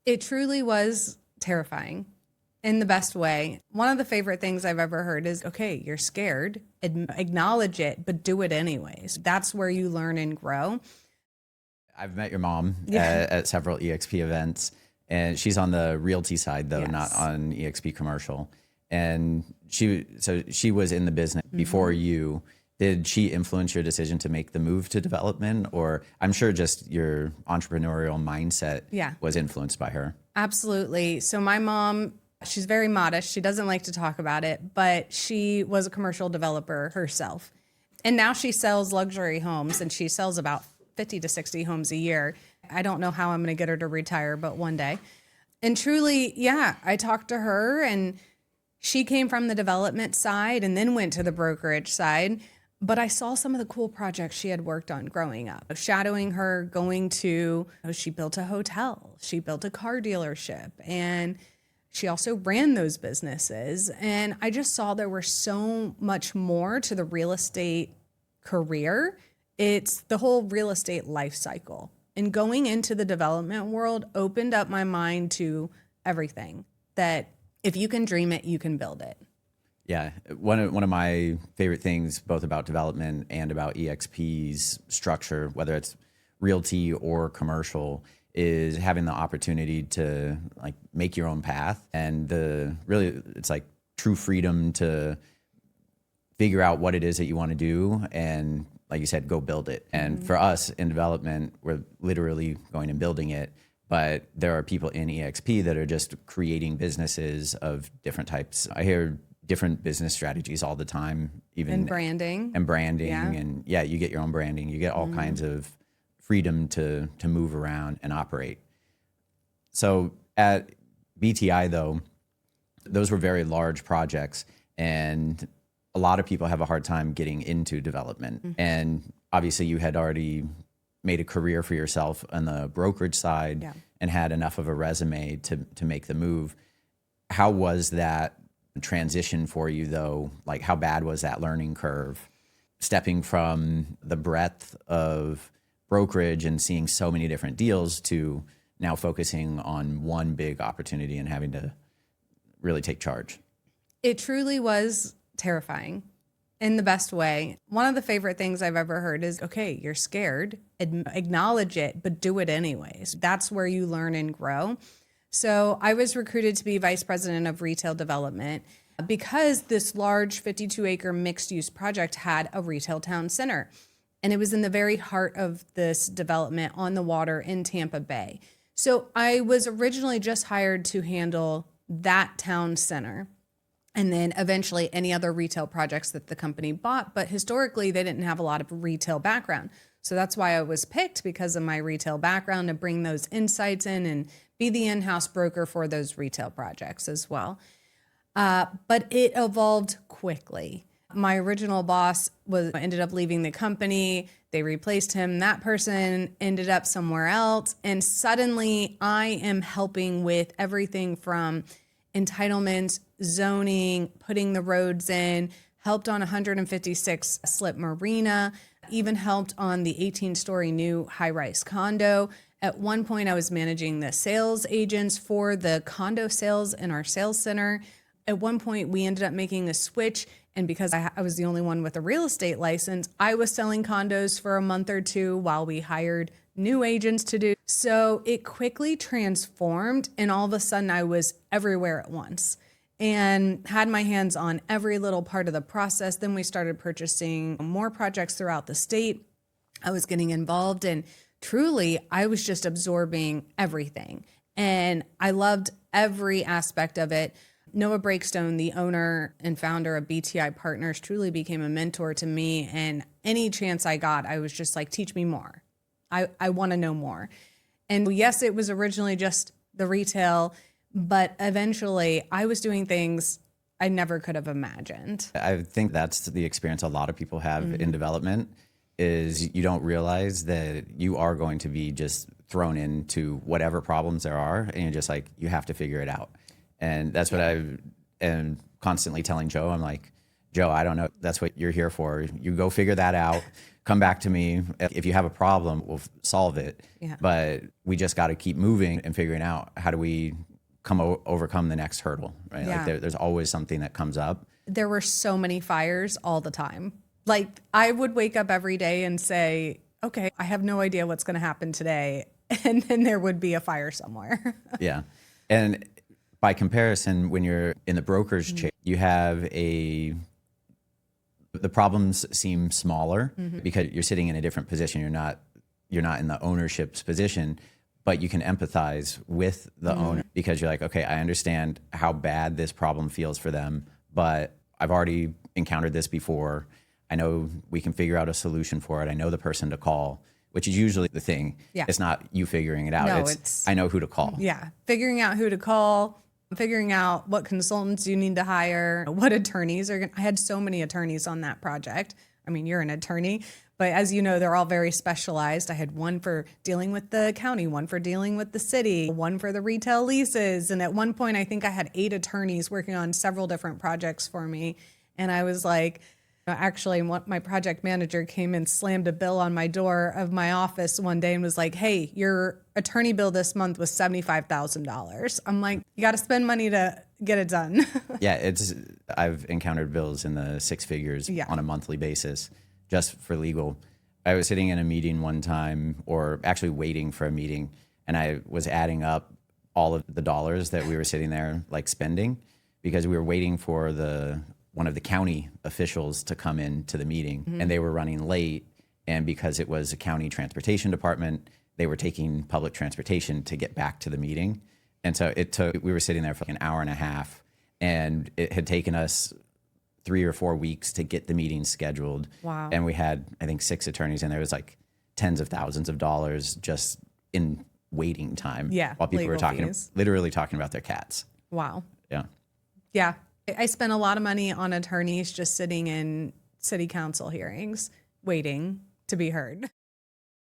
It truly was terrifying in the best way. One of the favorite things I've ever heard is, okay, you're scared, acknowledge it, but do it anyways. That's where you learn and grow. I've met your mom at several EXP events, and she's on the realty side though, not on EXP commercial. And she was in the business before you. Did she influence your decision to make the move to development? Or I'm sure just your entrepreneurial mindset was influenced by her. Absolutely. So my mom, she's very modest. She doesn't like to talk about it, but she was a commercial developer herself. And now she sells luxury homes, and she sells about 50 to 60 homes a year. I don't know how I'm going to get her to retire, but one day. And truly, I talked to her, and she came from the development side and then went to the brokerage side. But I saw some of the cool projects she had worked on growing up. Shadowing her, she built a hotel, she built a car dealership, and she also ran those businesses. And I just saw there was so much more to the real estate career. It's the whole real estate life cycle. And going into the development world opened up my mind to everything, that if you can dream it, you can build it. Yeah, one of my favorite things, both about development and about EXP's structure, whether it's realty or commercial, is having the opportunity to like make your own path, and it's like true freedom to figure out what it is that you want to do, and like you said, go build it. And for us in development, we're literally going and building it. But there are people in EXP that are just creating businesses of different types. I hear different business strategies all the time, even branding, and you get your own branding. You get all kinds of freedom to move around and operate. So at BTI though, those were very large projects, and a lot of people have a hard time getting into development. And obviously you had already made a career for yourself on the brokerage side and had enough of a resume to make the move. How was that transition for you though? Like, how bad was that learning curve, stepping from the breadth of brokerage and seeing so many different deals to now focusing on one big opportunity and having to really take charge? It truly was terrifying in the best way. One of the favorite things I've ever heard is, okay, you're scared, acknowledge it, but do it anyways. That's where you learn and grow. So I was recruited to be vice president of retail development because this large 52-acre mixed-use project had a retail town center. And it was in the very heart of this development on the water in Tampa Bay. So I was originally just hired to handle that town center, and then eventually any other retail projects that the company bought. But historically, they didn't have a lot of retail background. So that's why I was picked, because of my retail background, to bring those insights in and be the in-house broker for those retail projects as well. But it evolved quickly. My original boss ended up leaving the company. They replaced him. That person ended up somewhere else. And suddenly I am helping with everything from entitlements, zoning, putting the roads in, helped on 156 slip marina, even helped on the 18-story new high-rise condo. At one point, I was managing the sales agents for the condo sales in our sales center. At one point, we ended up making a switch, and because I was the only one with a real estate license, I was selling condos for a month or two while we hired new agents to do. So it quickly transformed, and all of a sudden, I was everywhere at once and had my hands on every little part of the process. Then we started purchasing more projects throughout the state. I was getting involved, and truly, I was just absorbing everything. And I loved every aspect of it. Noah Breakstone, the owner and founder of BTI Partners, truly became a mentor to me. And any chance I got, I was just like, teach me more. I want to know more. And yes, it was originally just the retail, but eventually I was doing things I never could have imagined. I think that's the experience a lot of people have in development, is you don't realize that you are going to be just thrown into whatever problems there are, and you're just like, you have to figure it out. And that's what I am constantly telling Joe. I'm like, Joe, I don't know. That's what you're here for. You go figure that out. Come back to me. If you have a problem, we'll solve it. Yeah. But we just got to keep moving and figuring out how do we overcome the next hurdle, right? Yeah. Like there's always something that comes up. There were so many fires all the time. Like I would wake up every day and say, okay, I have no idea what's going to happen today. And then there would be a fire somewhere. Yeah. And by comparison, when you're in the brokerage chair, you have the problems seem smaller because you're sitting in a different position. You're not in the ownership's position, but you can empathize with the owner because you're like, okay, I understand how bad this problem feels for them, but I've already encountered this before. I know we can figure out a solution for it. I know the person to call, which is usually the thing. Yeah. It's not you figuring it out. No, it's I know who to call. Yeah. Figuring out who to call, figuring out what consultants you need to hire, what attorneys are going to. I had so many attorneys on that project. I mean, you're an attorney, but as you know, they're all very specialized. I had one for dealing with the county, one for dealing with the city, one for the retail leases. And at one point, I think I had 8 attorneys working on several different projects for me. And I was like, actually, my project manager came and slammed a bill on my door of my office one day and was like, hey, your attorney bill this month was $75,000. I'm like, you got to spend money to get it done. Yeah, I've encountered bills in the 6 figures on a monthly basis just for legal. I was sitting in a meeting one time, or actually waiting for a meeting, and I was adding up all of the dollars that we were sitting there like spending because we were waiting for one of the county officials to come in to the meeting, and they were running late. And because it was a county transportation department, they were taking public transportation to get back to the meeting. And so we were sitting there for like an hour and a half, and it had taken us 3 or 4 weeks to get the meeting scheduled. Wow. And we had, I think, 6 attorneys, and there was like tens of thousands of dollars just in waiting time. Yeah, while people were literally talking about their cats. Wow. Yeah. Yeah. I spent a lot of money on attorneys just sitting in city council hearings, waiting to be heard.